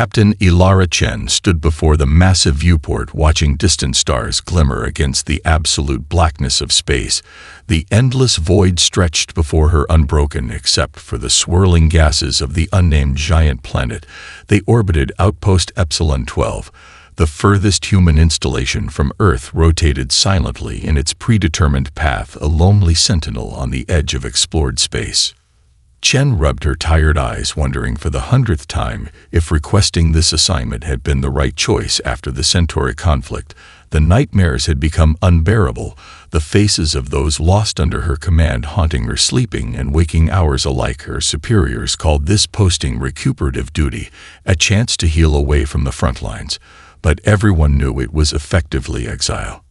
Captain Ilara Chen stood before the massive viewport watching distant stars glimmer against the absolute blackness of space. The endless void stretched before her unbroken except for the swirling gases of the unnamed giant planet. They orbited Outpost Epsilon 12. The furthest human installation from Earth rotated silently in its predetermined path, a lonely sentinel on the edge of explored space. Chen rubbed her tired eyes, wondering for the 100th time if requesting this assignment had been the right choice after the Centauri conflict. The nightmares had become unbearable, the faces of those lost under her command haunting her sleeping and waking hours alike. Her superiors called this posting recuperative duty, a chance to heal away from the front lines, but everyone knew it was effectively exile.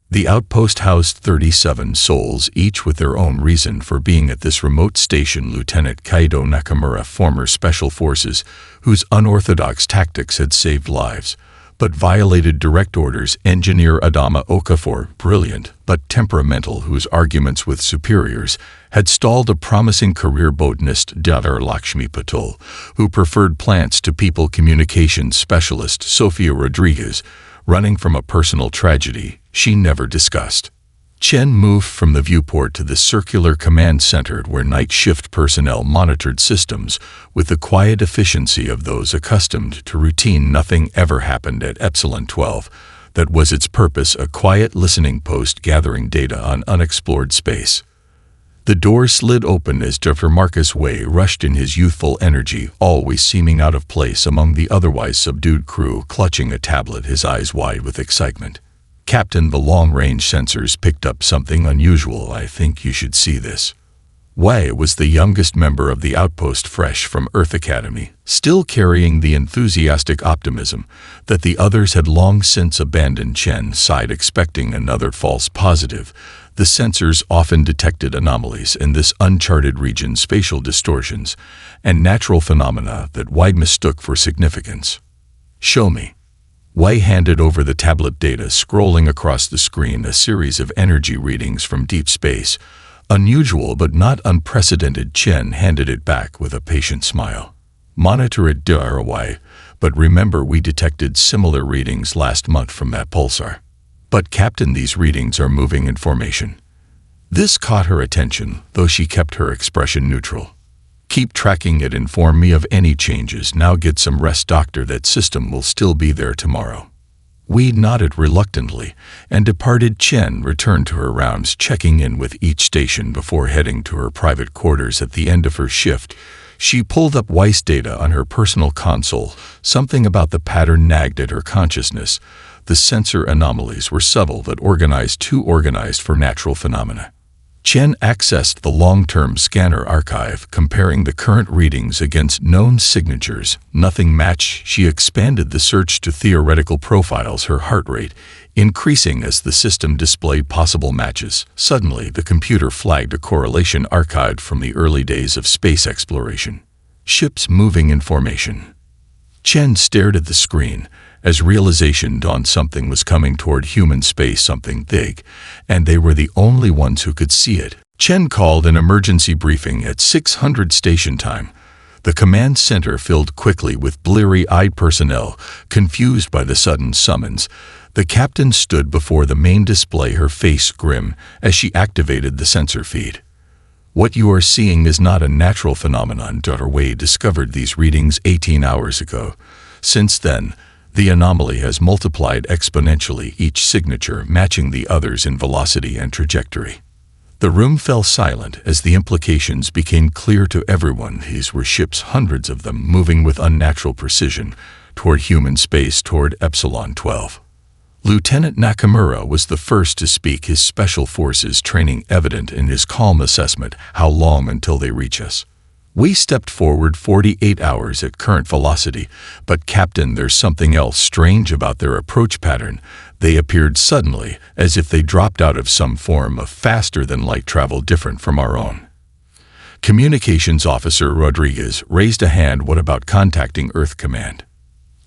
The outpost housed 37 souls, each with their own reason for being at this remote station. Lieutenant Kaido Nakamura, former Special Forces, whose unorthodox tactics had saved lives, but violated direct orders. Engineer Adama Okafor, brilliant but temperamental, whose arguments with superiors had stalled a promising career. Botanist Dr. Lakshmi Patul, who preferred plants to people. Communications specialist Sofia Rodriguez, running from a personal tragedy she never discussed. Chen moved from the viewport to the circular command center where night shift personnel monitored systems with the quiet efficiency of those accustomed to routine. Nothing ever happened at Epsilon 12. That was its purpose, a quiet listening post gathering data on unexplored space. The door slid open as Dr. Marcus Way rushed in, his youthful energy always seeming out of place among the otherwise subdued crew. Clutching a tablet, his eyes wide with excitement. "Captain, the long-range sensors picked up something unusual. I think you should see this." Way was the youngest member of the outpost, fresh from Earth Academy, still carrying the enthusiastic optimism that the others had long since abandoned. Chen sighed, expecting another false positive. The sensors often detected anomalies in this uncharted region, spatial distortions, and natural phenomena that Wei mistook for significance. "Show me." Wei handed over the tablet data, scrolling across the screen a series of energy readings from deep space. Unusual but not unprecedented. Chen handed it back with a patient smile. "Monitor it, Dr. Wei, but remember we detected similar readings last month from that pulsar." "But Captain, these readings are moving information." This caught her attention, though she kept her expression neutral. "Keep tracking it, inform me of any changes. Now get some rest, Doctor. That system will still be there tomorrow." Wei nodded reluctantly and departed. Chen returned to her rounds, checking in with each station before heading to her private quarters. At the end of her shift, she pulled up Wei's data on her personal console. Something about the pattern nagged at her consciousness. The sensor anomalies were subtle but too organized for natural phenomena. Chen accessed the long-term scanner archive, comparing the current readings against known signatures. Nothing matched. She expanded the search to theoretical profiles, her heart rate increasing as the system displayed possible matches. Suddenly, the computer flagged a correlation archived from the early days of space exploration. "Ships moving in formation." Chen stared at the screen as realization dawned. Something was coming toward human space, something big, and they were the only ones who could see it. Chen called an emergency briefing at 600 station time. The command center filled quickly with bleary-eyed personnel, confused by the sudden summons. The captain stood before the main display, her face grim as she activated the sensor feed. "What you are seeing is not a natural phenomenon. Dr. Wei discovered these readings 18 hours ago. Since then, the anomaly has multiplied exponentially, each signature matching the others in velocity and trajectory." The room fell silent as the implications became clear to everyone. These were ships, hundreds of them, moving with unnatural precision toward human space, toward Epsilon 12. Lieutenant Nakamura was the first to speak, his special forces training evident in his calm assessment. "How long until they reach us?" "We stepped forward 48 hours at current velocity, but Captain, there's something else strange about their approach pattern. They appeared suddenly, as if they dropped out of some form of faster-than-light travel different from our own." Communications Officer Rodriguez raised a hand. "What about contacting Earth Command?"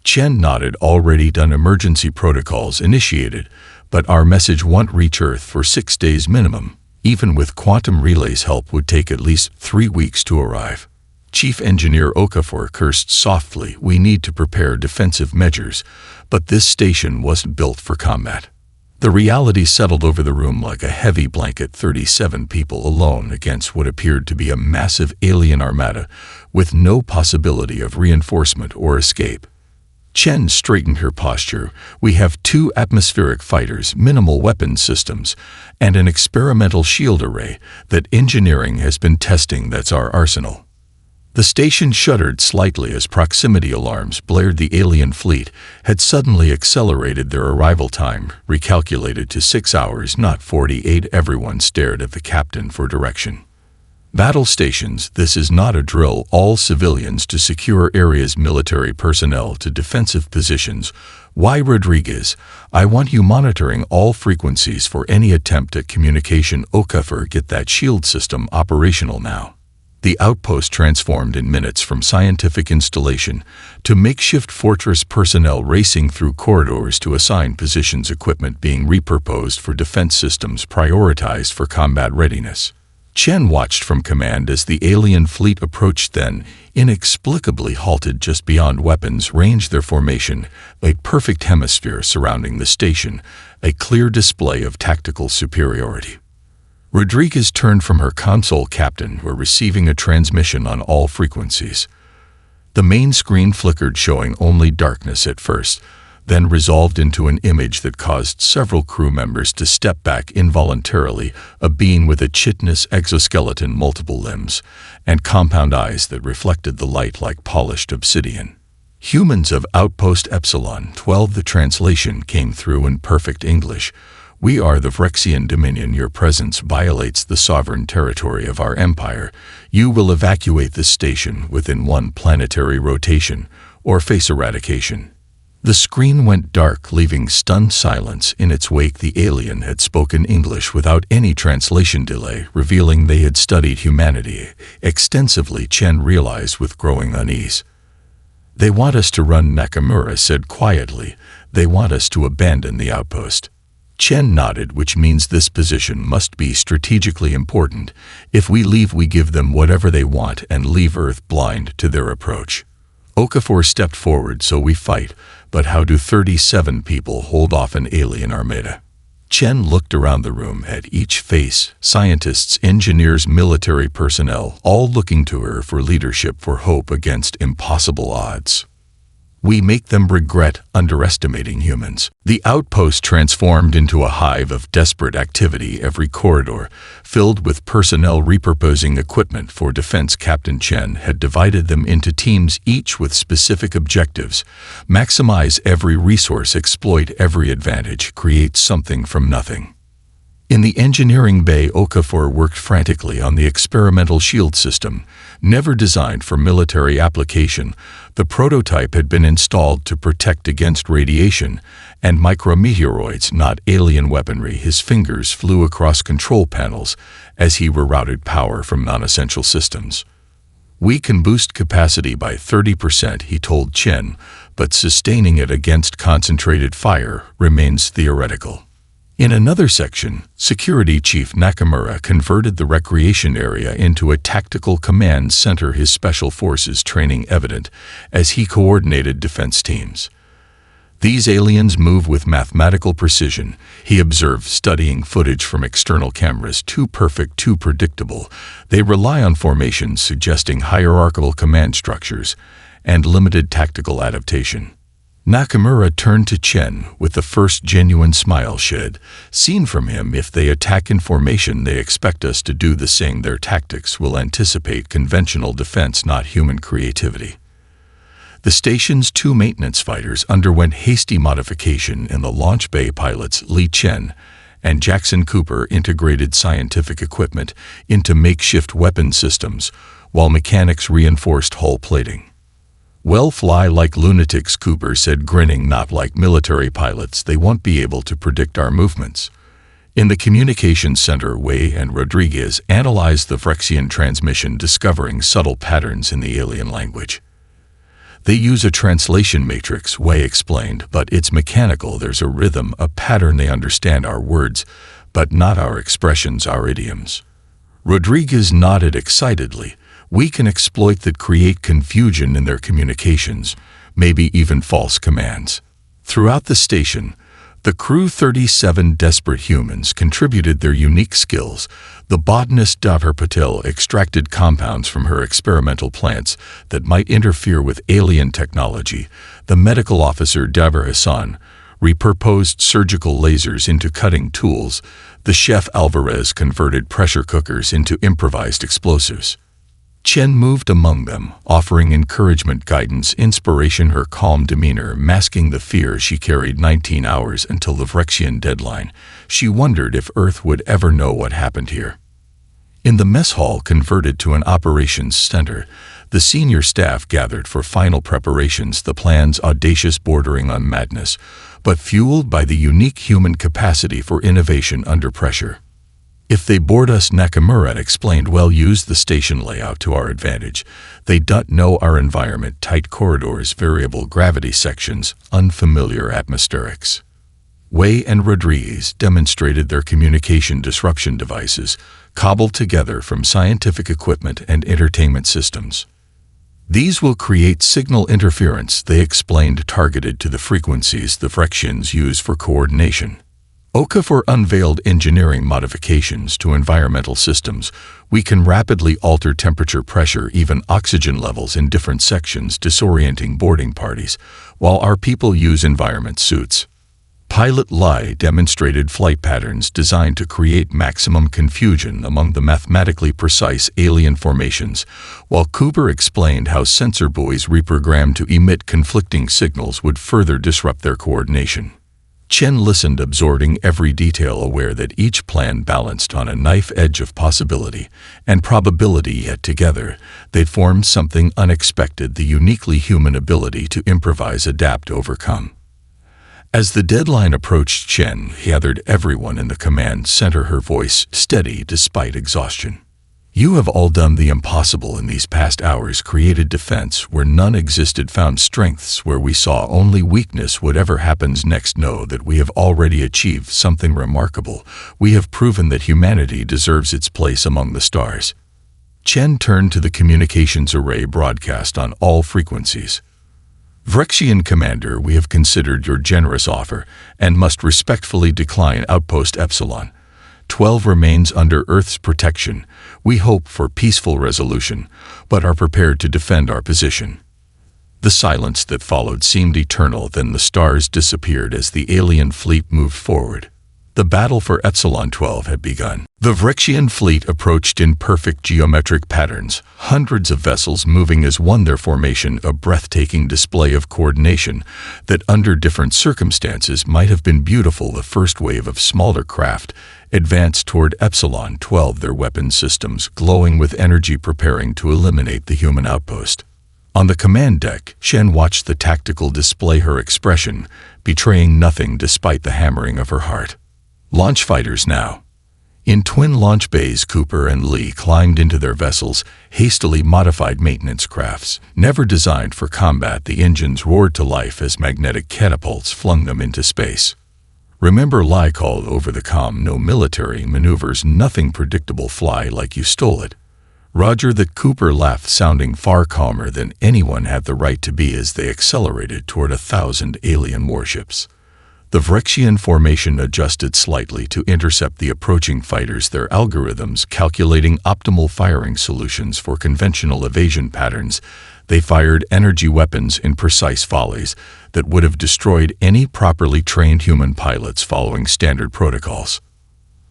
Chen nodded. "Already done, emergency protocols initiated, but our message won't reach Earth for 6 days minimum. Even with quantum relays, help would take at least 3 weeks to arrive." Chief Engineer Okafor cursed softly. We need to prepare defensive measures, but this station wasn't built for combat. The reality settled over the room like a heavy blanket. 37 people alone against what appeared to be a massive alien armada, with no possibility of reinforcement or escape. Chen straightened her posture. We have 2 atmospheric fighters, minimal weapon systems, and an experimental shield array that engineering has been testing. That's our arsenal. The station shuddered slightly as proximity alarms blared. The alien fleet had suddenly accelerated their arrival time, recalculated to 6 hours, not 48. Everyone stared at the captain for direction. Battle stations, this is not a drill. All civilians to secure areas, military personnel to defensive positions. Y. Rodriguez, I want you monitoring all frequencies for any attempt at communication. Okafor, get that shield system operational now. The outpost transformed in minutes from scientific installation to makeshift fortress. Personnel racing through corridors to assigned positions, equipment being repurposed for defense systems prioritized for combat readiness. Chen watched from command as the alien fleet approached, then inexplicably halted just beyond weapons range. Their formation, a perfect hemisphere surrounding the station, a clear display of tactical superiority. Rodriguez turned from her console. Captain, we're receiving a transmission on all frequencies. The main screen flickered, showing only darkness at first, then resolved into an image that caused several crew members to step back involuntarily. A being with a chitinous exoskeleton, multiple limbs, and compound eyes that reflected the light like polished obsidian. Humans of Outpost Epsilon 12. The translation came through in perfect English. We are the Vrexian Dominion. Your presence violates the sovereign territory of our empire. You will evacuate this station within 1 planetary rotation, or face eradication. The screen went dark, leaving stunned silence in its wake. The alien had spoken English without any translation delay, revealing they had studied humanity extensively. Chen realized with growing unease. They want us to run, Nakamura said quietly. They want us to abandon the outpost. Chen nodded, which means this position must be strategically important. If we leave, we give them whatever they want and leave Earth blind to their approach. Okafor stepped forward. So we fight, but how do 37 people hold off an alien armada? Chen looked around the room at each face, scientists, engineers, military personnel, all looking to her for leadership, for hope against impossible odds. We make them regret underestimating humans. The outpost transformed into a hive of desperate activity, every corridor filled with personnel repurposing equipment for defense. Captain Chen had divided them into teams, each with specific objectives. Maximize every resource, exploit every advantage, create something from nothing. In the engineering bay, Okafor worked frantically on the experimental shield system. Never designed for military application, the prototype had been installed to protect against radiation and micrometeoroids, not alien weaponry. His fingers flew across control panels as he rerouted power from non-essential systems. We can boost capacity by 30%, he told Chen, but sustaining it against concentrated fire remains theoretical. In another section, Security Chief Nakamura converted the recreation area into a tactical command center, his special forces training evident as he coordinated defense teams. These aliens move with mathematical precision, he observed, studying footage from external cameras. Too perfect, too predictable. They rely on formations suggesting hierarchical command structures and limited tactical adaptation. Nakamura turned to Chen with the first genuine smile she'd seen from him. If they attack in formation, they expect us to do the same. Their tactics will anticipate conventional defense, not human creativity. The station's 2 maintenance fighters underwent hasty modification in the launch bay. Pilots Li Chen and Jackson Cooper integrated scientific equipment into makeshift weapon systems, while mechanics reinforced hull plating. We'll fly like lunatics, Cooper said, grinning. Not like military pilots. They won't be able to predict our movements. In the communications center, Wei and Rodriguez analyzed the Vrexian transmission, discovering subtle patterns in the alien language. They use a translation matrix, Wei explained, but it's mechanical. There's a rhythm, a pattern. They understand our words, but not our expressions, our idioms. Rodriguez nodded excitedly. We can exploit that create confusion in their communications, maybe even false commands. Throughout the station, the crew 37 desperate humans contributed their unique skills. The botanist Dr. Patel extracted compounds from her experimental plants that might interfere with alien technology. The medical officer Dabir Hassan repurposed surgical lasers into cutting tools. The chef Alvarez converted pressure cookers into improvised explosives. Chen moved among them, offering encouragement, guidance, inspiration, her calm demeanor masking the fear she carried. 19 hours until the Vrexian deadline. She wondered if Earth would ever know what happened here. In the mess hall converted to an operations center, the senior staff gathered for final preparations, the plans audacious, bordering on madness, but fueled by the unique human capacity for innovation under pressure. If they board us, Nakamura explained, well, use the station layout to our advantage. They don't know our environment, tight corridors, variable gravity sections, unfamiliar atmospherics. Wei and Rodriguez demonstrated their communication disruption devices, cobbled together from scientific equipment and entertainment systems. These will create signal interference, they explained, targeted to the frequencies the Vrexians use for coordination. Okafor unveiled engineering modifications to environmental systems. We can rapidly alter temperature, pressure, even oxygen levels in different sections, disorienting boarding parties, while our people use environment suits. Pilot Lai demonstrated flight patterns designed to create maximum confusion among the mathematically precise alien formations, while Cooper explained how sensor buoys reprogrammed to emit conflicting signals would further disrupt their coordination. Chen listened, absorbing every detail, aware that each plan balanced on a knife edge of possibility and probability, yet together they formed something unexpected, the uniquely human ability to improvise, adapt, overcome. As the deadline approached, Chen gathered everyone in the command center, her voice steady despite exhaustion. You have all done the impossible in these past hours, created defense where none existed, found strengths where we saw only weakness. Whatever happens next, know that we have already achieved something remarkable. We have proven that humanity deserves its place among the stars. Chen turned to the communications array broadcast on all frequencies. Vrexian Commander, we have considered your generous offer and must respectfully decline. Outpost Epsilon 12 remains under Earth's protection. We hope for peaceful resolution, but are prepared to defend our position. The silence that followed seemed eternal, then the stars disappeared as the alien fleet moved forward. The battle for Epsilon 12 had begun. The Vrexian fleet approached in perfect geometric patterns, hundreds of vessels moving as one, their formation a breathtaking display of coordination that under different circumstances might have been beautiful. The first wave of smaller craft advanced toward Epsilon 12, their weapon systems glowing with energy, preparing to eliminate the human outpost. On the command deck, Shen watched the tactical display, her expression betraying nothing despite the hammering of her heart. Launch fighters now. In twin launch bays, Cooper and Lee climbed into their vessels, hastily modified maintenance crafts. Never designed for combat, the engines roared to life as magnetic catapults flung them into space. Remember, Lai called over the comm, no military maneuvers, nothing predictable, fly like you stole it. Roger, that Cooper laughed, sounding far calmer than anyone had the right to be as they accelerated toward 1,000 alien warships. The Vrexian formation adjusted slightly to intercept the approaching fighters, their algorithms calculating optimal firing solutions for conventional evasion patterns. They fired energy weapons in precise volleys that would have destroyed any properly trained human pilots following standard protocols.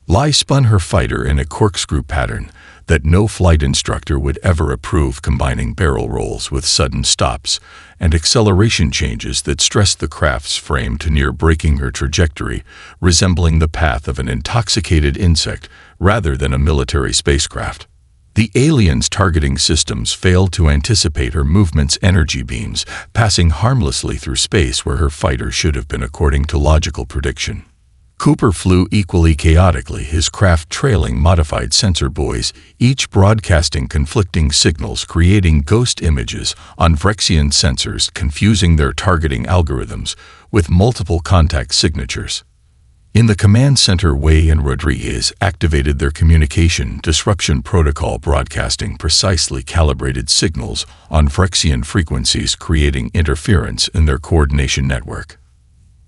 Lai spun her fighter in a corkscrew pattern that no flight instructor would ever approve, combining barrel rolls with sudden stops and acceleration changes that stressed the craft's frame to near breaking her trajectory, resembling the path of an intoxicated insect rather than a military spacecraft. The aliens' targeting systems failed to anticipate her movement's energy beams, passing harmlessly through space where her fighter should have been, according to logical prediction. Cooper flew equally chaotically, his craft trailing modified sensor buoys, each broadcasting conflicting signals, creating ghost images on Vrexian sensors, confusing their targeting algorithms with multiple contact signatures. In the command center, Wei and Rodriguez activated their communication disruption protocol, broadcasting precisely calibrated signals on Phyrexian frequencies, creating interference in their coordination network.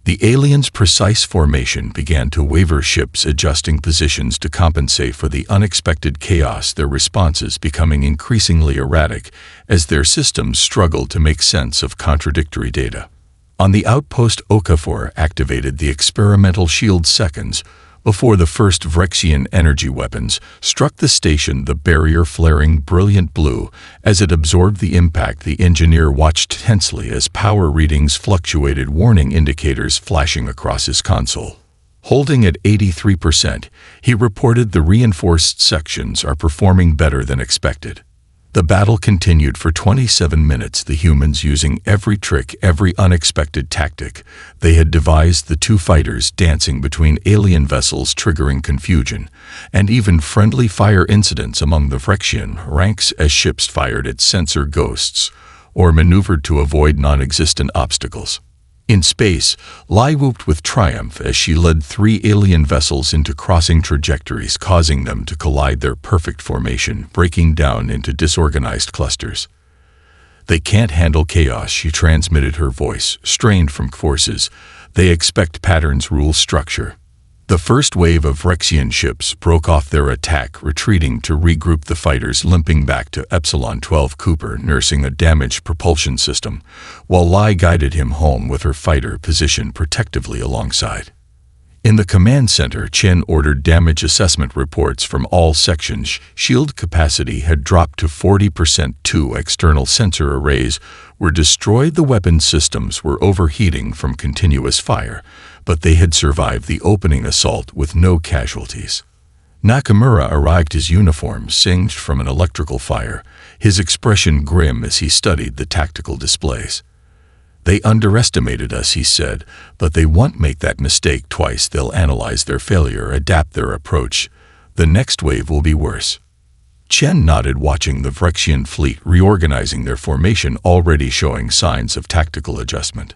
The aliens' precise formation began to waver, ships adjusting positions to compensate for the unexpected chaos, their responses becoming increasingly erratic as their systems struggled to make sense of contradictory data. On the Outpost, Okafor activated the experimental shield seconds before the first Phyrexian energy weapons struck the station, the barrier flaring brilliant blue. As it absorbed the impact, the engineer watched tensely as power readings fluctuated, warning indicators flashing across his console. Holding at 83%, he reported the reinforced sections are performing better than expected. The battle continued for 27 minutes, the humans using every trick, every unexpected tactic they had devised, the two fighters dancing between alien vessels, triggering confusion and even friendly fire incidents among the Phyrexian ranks as ships fired at sensor ghosts or maneuvered to avoid non-existent obstacles. In space, Lai whooped with triumph as she led 3 alien vessels into crossing trajectories, causing them to collide, their perfect formation breaking down into disorganized clusters. "They can't handle chaos," she transmitted, her voice strained from forces. "They expect patterns rule structure." The first wave of Phyrexian ships broke off their attack, retreating to regroup, the fighters limping back to Epsilon 12, Cooper nursing a damaged propulsion system, while Lai guided him home with her fighter positioned protectively alongside. In the command center, Chen ordered damage assessment reports from all sections. Shield capacity had dropped to 40%. 2 external sensor arrays were destroyed. The weapon systems were overheating from continuous fire, but they had survived the opening assault with no casualties. Nakamura arrived, his uniform singed from an electrical fire, his expression grim as he studied the tactical displays. "They underestimated us," he said, "but they won't make that mistake twice. They'll analyze their failure, adapt their approach. The next wave will be worse." Chen nodded, watching the Phyrexian fleet reorganizing, their formation already showing signs of tactical adjustment.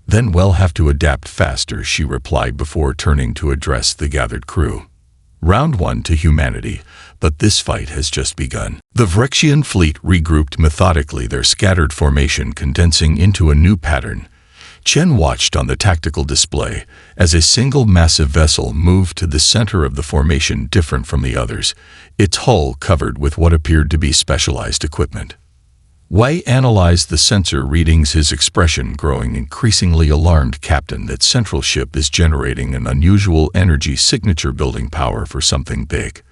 "Then we'll have to adapt faster," she replied before turning to address the gathered crew. "Round 1 to humanity, but this fight has just begun." The Phyrexian fleet regrouped methodically, their scattered formation condensing into a new pattern. Chen watched on the tactical display as a single massive vessel moved to the center of the formation, different from the others, its hull covered with what appeared to be specialized equipment. Wei analyzed the sensor readings, his expression growing increasingly alarmed. "Captain, that central ship is generating an unusual energy signature, building power for something big."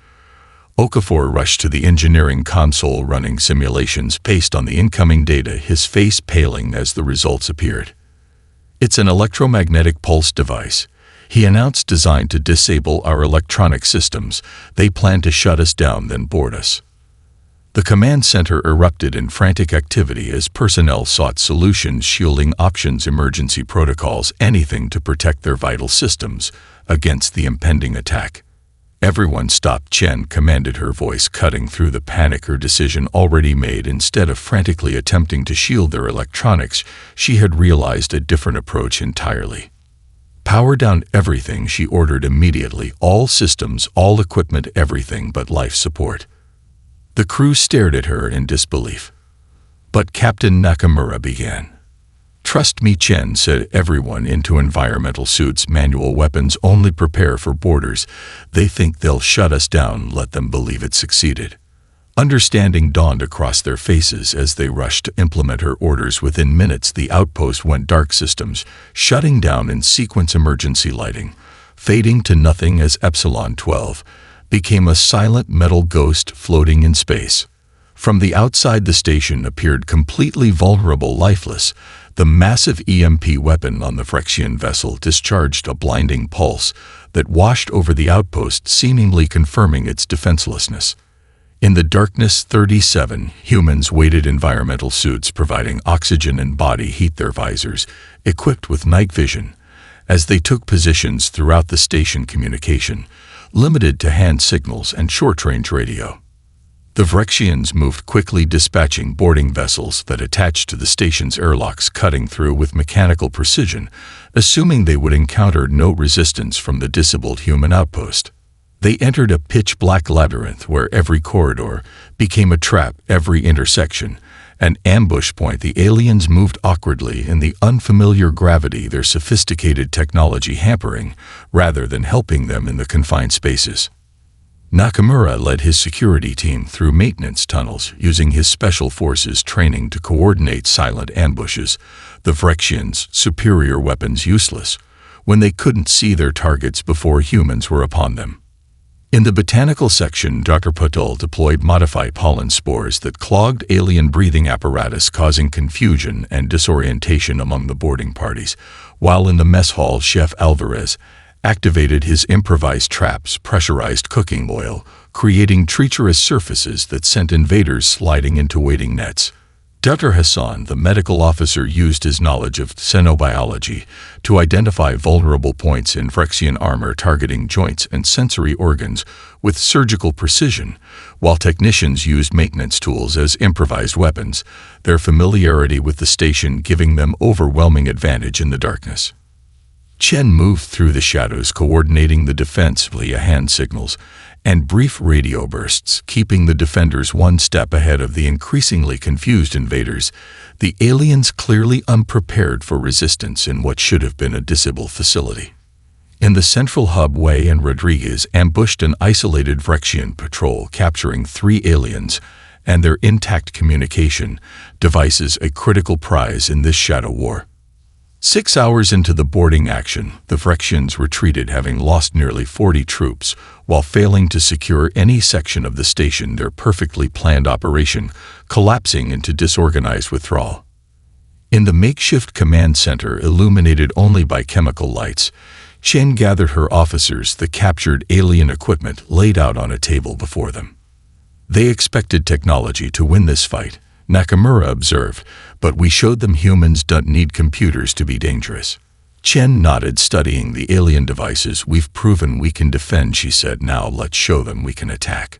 Okafor rushed to the engineering console, running simulations based on the incoming data, his face paling as the results appeared. "It's an electromagnetic pulse device," he announced, "designed to disable our electronic systems. They plan to shut us down, then board us." The command center erupted in frantic activity as personnel sought solutions, shielding options, emergency protocols, anything to protect their vital systems against the impending attack. "Everyone stop," Chen commanded, her voice cutting through the panic, her decision already made. Instead of frantically attempting to shield their electronics, she had realized a different approach entirely. "Power down everything," she ordered immediately. "All systems, all equipment, everything but life support." The crew stared at her in disbelief. But Captain Nakamura began. "Trust me," Chen said. "Everyone into environmental suits, manual weapons only, prepare for boarders. They think they'll shut us down. Let them believe it succeeded." Understanding dawned across their faces as they rushed to implement her orders. Within minutes, the outpost went dark, systems shutting down in sequence, emergency lighting fading to nothing as Epsilon 12 became a silent metal ghost floating in space. From the outside, the station appeared completely vulnerable, lifeless. The massive EMP weapon on the Phyrexian vessel discharged a blinding pulse that washed over the outpost, seemingly confirming its defenselessness. In the darkness, 37 humans waited, environmental suits providing oxygen and body heat, their visors equipped with night vision, as they took positions throughout the station, communication limited to hand signals and short-range radio. The Vrexians moved quickly, dispatching boarding vessels that attached to the station's airlocks, cutting through with mechanical precision, assuming they would encounter no resistance from the disabled human outpost. They entered a pitch-black labyrinth where every corridor became a trap, every intersection an ambush point. The aliens moved awkwardly in the unfamiliar gravity, their sophisticated technology hampering rather than helping them in the confined spaces. Nakamura led his security team through maintenance tunnels, using his special forces training to coordinate silent ambushes, the Vrexians' superior weapons useless when they couldn't see their targets before humans were upon them. In the botanical section, Dr. Patul deployed modified pollen spores that clogged alien breathing apparatus, causing confusion and disorientation among the boarding parties, while in the mess hall, Chef Alvarez activated his improvised traps, pressurized cooking oil, creating treacherous surfaces that sent invaders sliding into waiting nets. Dr. Hassan, the medical officer, used his knowledge of xenobiology to identify vulnerable points in Vrexian armor, targeting joints and sensory organs with surgical precision, while technicians used maintenance tools as improvised weapons, their familiarity with the station giving them overwhelming advantage in the darkness. Chen moved through the shadows, coordinating the defense via hand signals and brief radio bursts, keeping the defenders one step ahead of the increasingly confused invaders, the aliens clearly unprepared for resistance in what should have been a disabled facility. In the central hub, Wei and Rodriguez ambushed an isolated Vrexian patrol, capturing 3 aliens and their intact communication devices, a critical prize in this shadow war. 6 hours into the boarding action, the Vrexians retreated, having lost nearly 40 troops, while failing to secure any section of the station, their perfectly planned operation collapsing into disorganized withdrawal. In the makeshift command center, illuminated only by chemical lights, Chen gathered her officers, the captured alien equipment laid out on a table before them. They expected technology to win this fight, Nakamura observed, but we showed them humans don't need computers to be dangerous. Chen nodded, studying the alien devices. We've proven we can defend, she said. Now let's show them we can attack.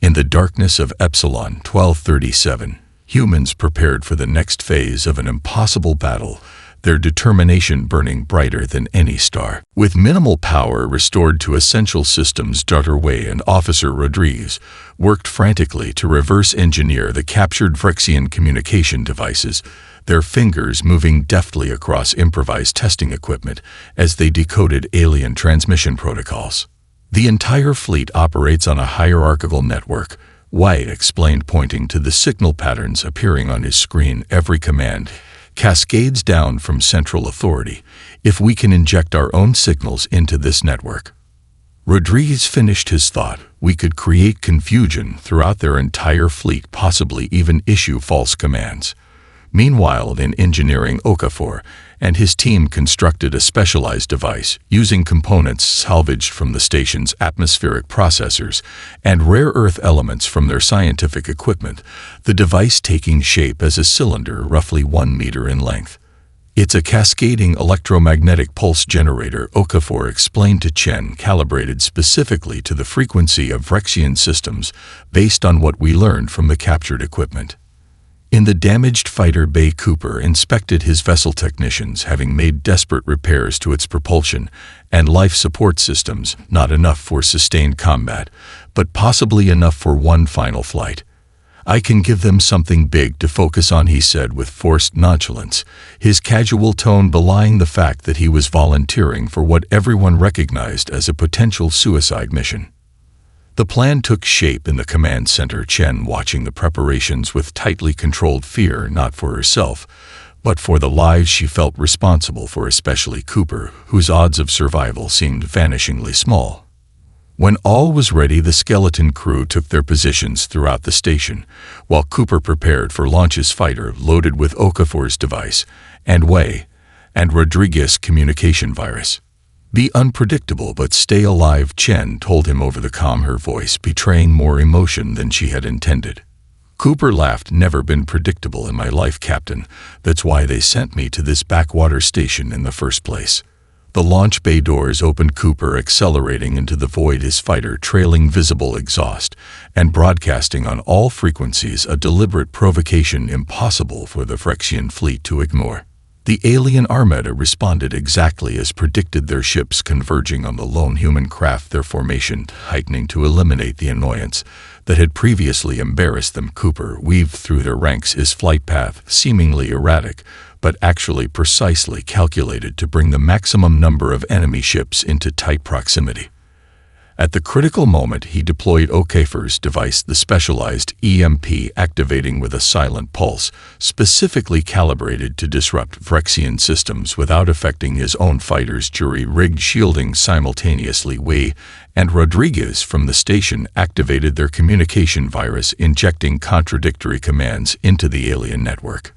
In the darkness of Epsilon 1237, humans prepared for the next phase of an impossible battle, their determination burning brighter than any star. With minimal power restored to essential systems, Dr. Wei and Officer Rodriguez worked frantically to reverse engineer the captured Vrexian communication devices, their fingers moving deftly across improvised testing equipment as they decoded alien transmission protocols. The entire fleet operates on a hierarchical network, Wei explained, pointing to the signal patterns appearing on his screen. Every command cascades down from central authority. If we can inject our own signals into this network. Rodriguez finished his thought. We could create confusion throughout their entire fleet, possibly even issue false commands. Meanwhile, in engineering, Okafor and his team constructed a specialized device using components salvaged from the station's atmospheric processors and rare earth elements from their scientific equipment, the device taking shape as a cylinder roughly 1 meter in length. It's a cascading electromagnetic pulse generator, Okafor explained to Chen, calibrated specifically to the frequency of Vrexian systems based on what we learned from the captured equipment. In the damaged fighter bay, Cooper inspected his vessel technicians, having made desperate repairs to its propulsion and life support systems, not enough for sustained combat, but possibly enough for one final flight. I can give them something big to focus on, he said with forced nonchalance, his casual tone belying the fact that he was volunteering for what everyone recognized as a potential suicide mission. The plan took shape in the command center, Chen watching the preparations with tightly controlled fear, not for herself, but for the lives she felt responsible for, especially Cooper, whose odds of survival seemed vanishingly small. When all was ready, the skeleton crew took their positions throughout the station, while Cooper prepared for launch's fighter loaded with Okafor's device, and Wei and Rodriguez communication virus. Be unpredictable but stay alive, Chen told him over the comm, her voice betraying more emotion than she had intended. Cooper laughed. Never been predictable in my life, Captain. That's why they sent me to this backwater station in the first place. The launch bay doors opened. Cooper accelerating into the void, his fighter trailing visible exhaust and broadcasting on all frequencies a deliberate provocation impossible for the Phyrexian fleet to ignore. The alien armada responded exactly as predicted, their ships converging on the lone human craft, their formation tightening to eliminate the annoyance that had previously embarrassed them. Cooper weaved through their ranks, his flight path seemingly erratic, but actually precisely calculated to bring the maximum number of enemy ships into tight proximity. At the critical moment, he deployed Okafor's device, the specialized EMP activating with a silent pulse, specifically calibrated to disrupt Phyrexian systems without affecting his own fighters. Jury-rigged shielding simultaneously. Wei and Rodriguez from the station activated their communication virus, injecting contradictory commands into the alien network.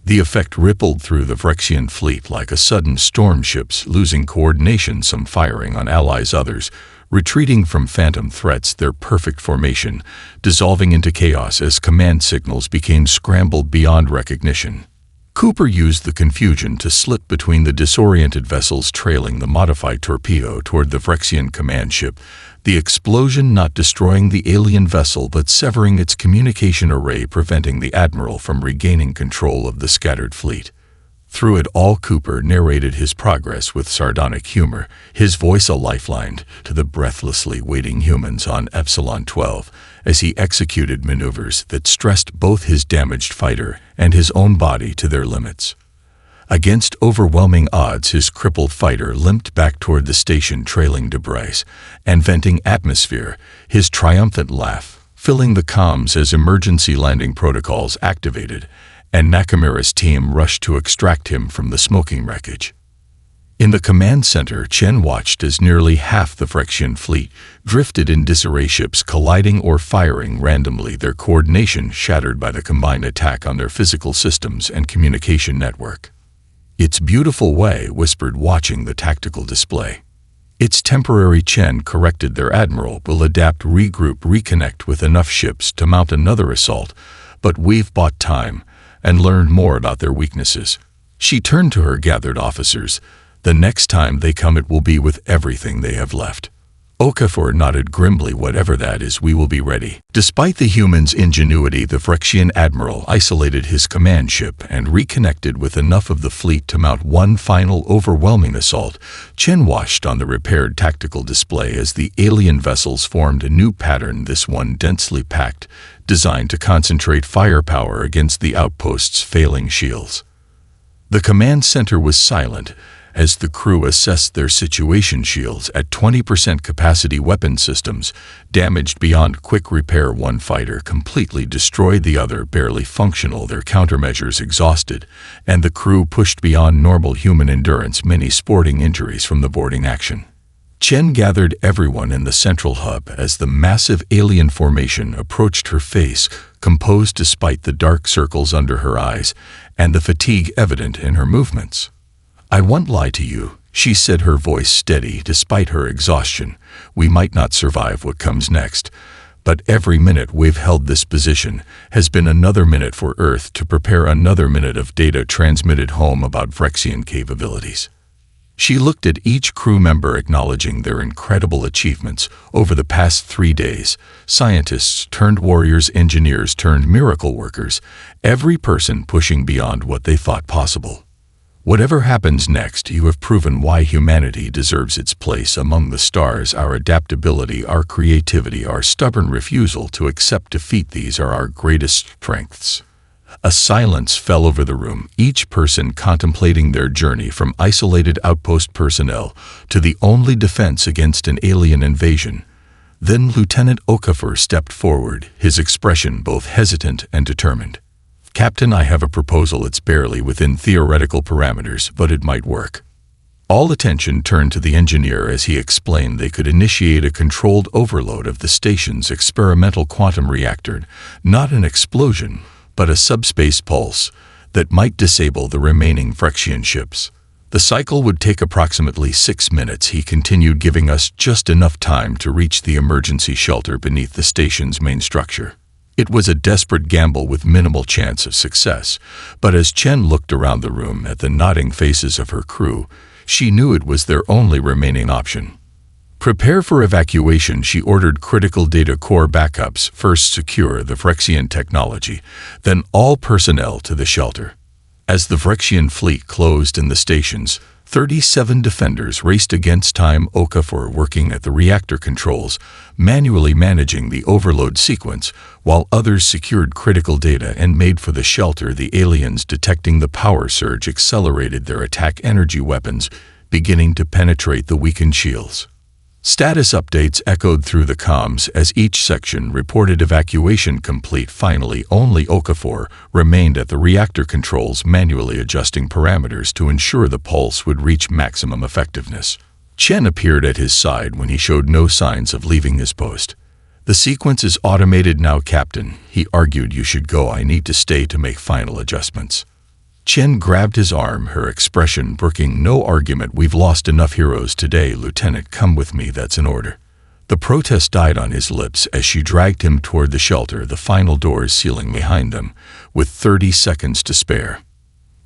The effect rippled through the Phyrexian fleet like a sudden storm, ships losing coordination, some firing on allies, others retreating from phantom threats, their perfect formation dissolving into chaos as command signals became scrambled beyond recognition. Cooper used the confusion to slip between the disoriented vessels, trailing the modified torpedo toward the Phyrexian command ship, the explosion not destroying the alien vessel but severing its communication array, preventing the admiral from regaining control of the scattered fleet. Through it all, Cooper narrated his progress with sardonic humor, his voice a lifeline to the breathlessly waiting humans on Epsilon 12 as he executed maneuvers that stressed both his damaged fighter and his own body to their limits. Against overwhelming odds, his crippled fighter limped back toward the station, trailing debris and venting atmosphere, his triumphant laugh filling the comms as emergency landing protocols activated and Nakamura's team rushed to extract him from the smoking wreckage. In the command center, Chen watched as nearly half the Phyrexian fleet drifted in disarray, ships colliding or firing randomly, their coordination shattered by the combined attack on their physical systems and communication network. "It's beautiful," Wei whispered, watching the tactical display. "It's temporary," Chen corrected. "Their admiral will adapt, regroup, reconnect with enough ships to mount another assault, but we've bought time and learned more about their weaknesses." She turned to her gathered officers. "The next time they come, it will be with everything they have left." Okafor nodded grimly. "Whatever that is, we will be ready." Despite the humans' ingenuity, the Phyrexian admiral isolated his command ship and reconnected with enough of the fleet to mount one final overwhelming assault. Chen watched on the repaired tactical display as the alien vessels formed a new pattern, this one densely packed, designed to concentrate firepower against the Outpost's failing shields. The command center was silent as the crew assessed their situation. Shields at 20% capacity, weapon systems damaged beyond quick repair, one fighter completely destroyed, the other barely functional, their countermeasures exhausted, and the crew pushed beyond normal human endurance, many sporting injuries from the boarding action. Chen gathered everyone in the central hub as the massive alien formation approached her, face composed despite the dark circles under her eyes and the fatigue evident in her movements. "I won't lie to you," she said, her voice steady despite her exhaustion. "We might not survive what comes next, but every minute we've held this position has been another minute for Earth to prepare, another minute of data transmitted home about Phyrexian capabilities." She looked at each crew member, acknowledging their incredible achievements over the past 3 days. Scientists turned warriors, engineers turned miracle workers, every person pushing beyond what they thought possible. "Whatever happens next, you have proven why humanity deserves its place among the stars. Our adaptability, our creativity, our stubborn refusal to accept defeat, these are our greatest strengths." A silence fell over the room, each person contemplating their journey from isolated outpost personnel to the only defense against an alien invasion. Then Lieutenant Okafor stepped forward, his expression both hesitant and determined. "Captain, I have a proposal. It's barely within theoretical parameters, but it might work." All attention turned to the engineer as he explained they could initiate a controlled overload of the station's experimental quantum reactor, not an explosion, but a subspace pulse that might disable the remaining Phyrexian ships. "The cycle would take approximately 6 minutes," he continued, "giving us just enough time to reach the emergency shelter beneath the station's main structure." It was a desperate gamble with minimal chance of success, but as Chen looked around the room at the nodding faces of her crew, She knew it was their only remaining option. Prepare for evacuation, she ordered. Critical data core backups. First secure the Phyrexian technology, then all personnel to the shelter. As the Phyrexian fleet closed in the stations, 37 defenders raced against time. Okafor working at the reactor controls, manually managing the overload sequence, while others secured critical data and made for the shelter. The aliens, detecting the power surge, accelerated their attack. Energy weapons beginning to penetrate the weakened shields. Status updates echoed through the comms as each section reported evacuation complete. Finally, only Okafor remained at the reactor controls, manually adjusting parameters to ensure the pulse would reach maximum effectiveness. Chen appeared at his side when he showed no signs of leaving his post. "The sequence is automated now, Captain," he argued. "You should go. I need to stay to make final adjustments." Chen grabbed his arm, her expression brooking no argument. "We've lost enough heroes today, Lieutenant. Come with me, that's an order." The protest died on his lips as she dragged him toward the shelter, the final doors sealing behind them, with 30 seconds to spare.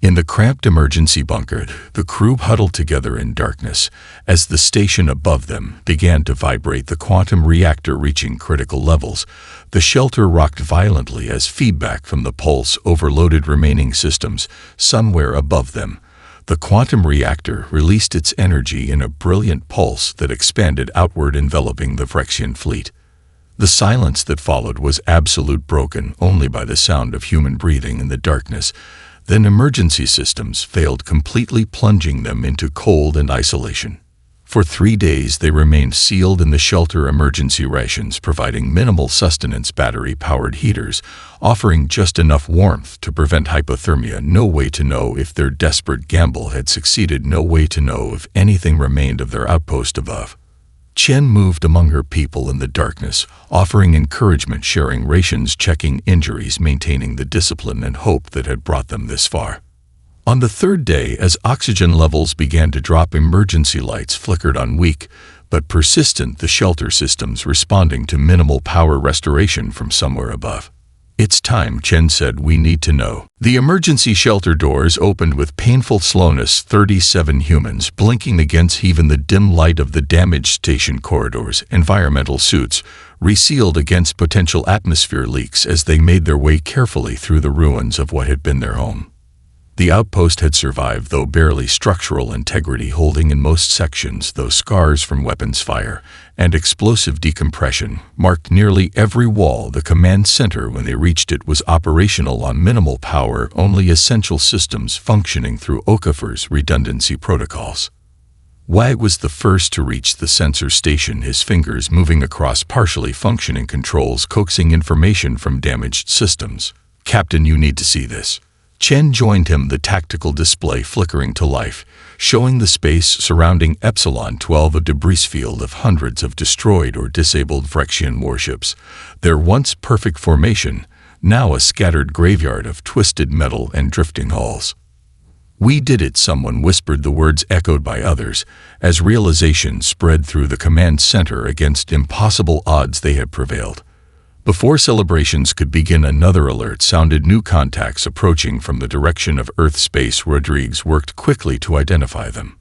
In the cramped emergency bunker, the crew huddled together in darkness as the station above them began to vibrate, the quantum reactor reaching critical levels. The shelter rocked violently as feedback from the pulse overloaded remaining systems. Somewhere above them, the quantum reactor released its energy in a brilliant pulse that expanded outward, enveloping the Phyrexian fleet. The silence that followed was absolute, broken only by the sound of human breathing in the darkness. Then emergency systems failed completely, plunging them into cold and isolation. For 3 days they remained sealed in the shelter. Emergency rations providing minimal sustenance, battery-powered heaters offering just enough warmth to prevent hypothermia. No way to know if their desperate gamble had succeeded, no way to know if anything remained of their outpost above. Chen moved among her people in the darkness, offering encouragement, sharing rations, checking injuries, maintaining the discipline and hope that had brought them this far. On the 3rd day, as oxygen levels began to drop, emergency lights flickered on, weak but persistent, the shelter systems responding to minimal power restoration from somewhere above. "It's time," Chen said. "We need to know." The emergency shelter doors opened with painful slowness. 37 humans blinking against even the dim light of the damaged station corridors, environmental suits resealed against potential atmosphere leaks as they made their way carefully through the ruins of what had been their home. The outpost had survived, though barely, structural integrity holding in most sections, though scars from weapons fire and explosive decompression marked nearly every wall. The command center, when they reached it, was operational on minimal power, only essential systems functioning through Okafor's redundancy protocols. Wag was the first to reach the sensor station, his fingers moving across partially functioning controls, coaxing information from damaged systems. "Captain, you need to see this." Chen joined him, the tactical display flickering to life, showing the space surrounding Epsilon 12, a debris field of hundreds of destroyed or disabled Phyrexian warships. Their once perfect formation, now a scattered graveyard of twisted metal and drifting hulls. "We did it," someone whispered, the words echoed by others, as realization spread through the command center. Against impossible odds they had prevailed. Before celebrations could begin, another alert sounded. New contacts approaching from the direction of Earth space. Rodriguez worked quickly to identify them.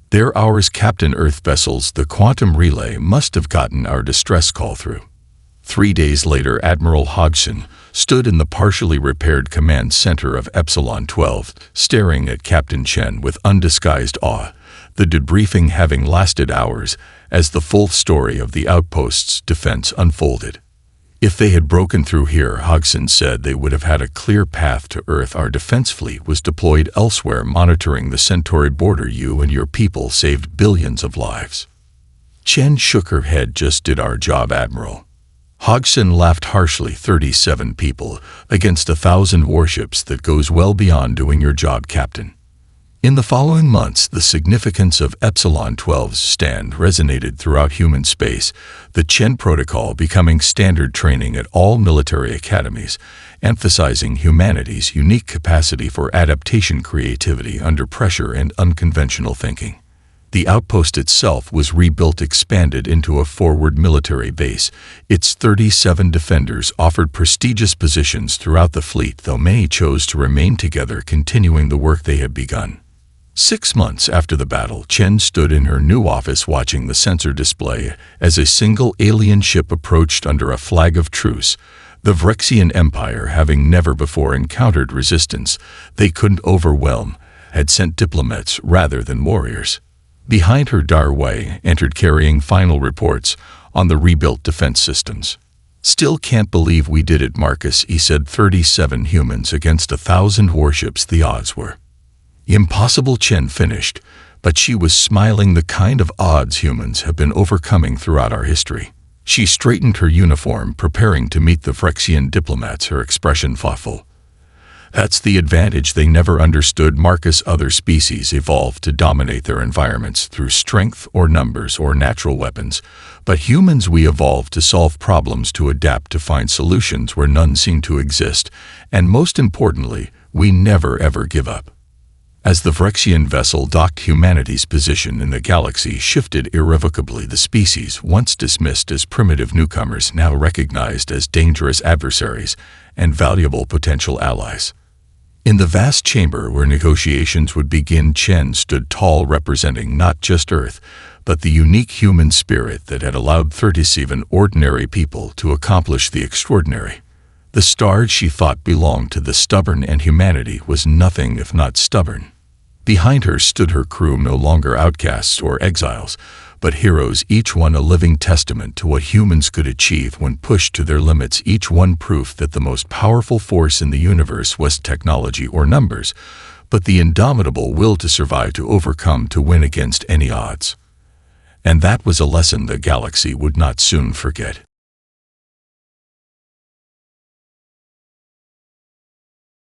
"They're ours, Captain. Earth vessels. The quantum relay must have gotten our distress call through." 3 days later, Admiral Hodgson stood in the partially repaired command center of Epsilon 12, staring at Captain Chen with undisguised awe, the debriefing having lasted hours as the full story of the outpost's defense unfolded. "If they had broken through here," Hodgson said, "they would have had a clear path to Earth. Our defense fleet was deployed elsewhere, monitoring the Centauri border. You and your people saved billions of lives." Chen shook her head. "Just did our job, Admiral." Hodgson laughed harshly. 37 people against 1,000 warships. That goes well beyond doing your job, Captain. In the following months, the significance of Epsilon 12's stand resonated throughout human space, the Chen Protocol becoming standard training at all military academies, emphasizing humanity's unique capacity for adaptation, creativity under pressure, and unconventional thinking. The outpost itself was rebuilt, expanded into a forward military base. Its 37 defenders offered prestigious positions throughout the fleet, though many chose to remain together, continuing the work they had begun. 6 months after the battle, Chen stood in her new office watching the sensor display as a single alien ship approached under a flag of truce. The Vrexian Empire, having never before encountered resistance they couldn't overwhelm, had sent diplomats rather than warriors. Behind her, Darway entered carrying final reports on the rebuilt defense systems. "Still can't believe we did it, Marcus," he said. 37 humans against 1,000 warships, the odds were impossible, Chen finished, but she was smiling. The kind of odds humans have been overcoming throughout our history. She straightened her uniform, preparing to meet the Vrexian diplomats, her expression thoughtful. "That's the advantage they never understood, Marcus. Other species evolved to dominate their environments through strength or numbers or natural weapons, but humans, we evolved to solve problems, to adapt, to find solutions where none seem to exist, and most importantly, we never ever give up." As the Vrexian vessel docked, humanity's position in the galaxy shifted irrevocably. The species, once dismissed as primitive newcomers, now recognized as dangerous adversaries and valuable potential allies. In the vast chamber where negotiations would begin, Chen stood tall, representing not just Earth, but the unique human spirit that had allowed 37 ordinary people to accomplish the extraordinary. The stars she thought belonged to the stubborn, and humanity was nothing if not stubborn. Behind her stood her crew, no longer outcasts or exiles, but heroes, each one a living testament to what humans could achieve when pushed to their limits, each one proof that the most powerful force in the universe was technology or numbers, but the indomitable will to survive, to overcome, to win against any odds. And that was a lesson the galaxy would not soon forget.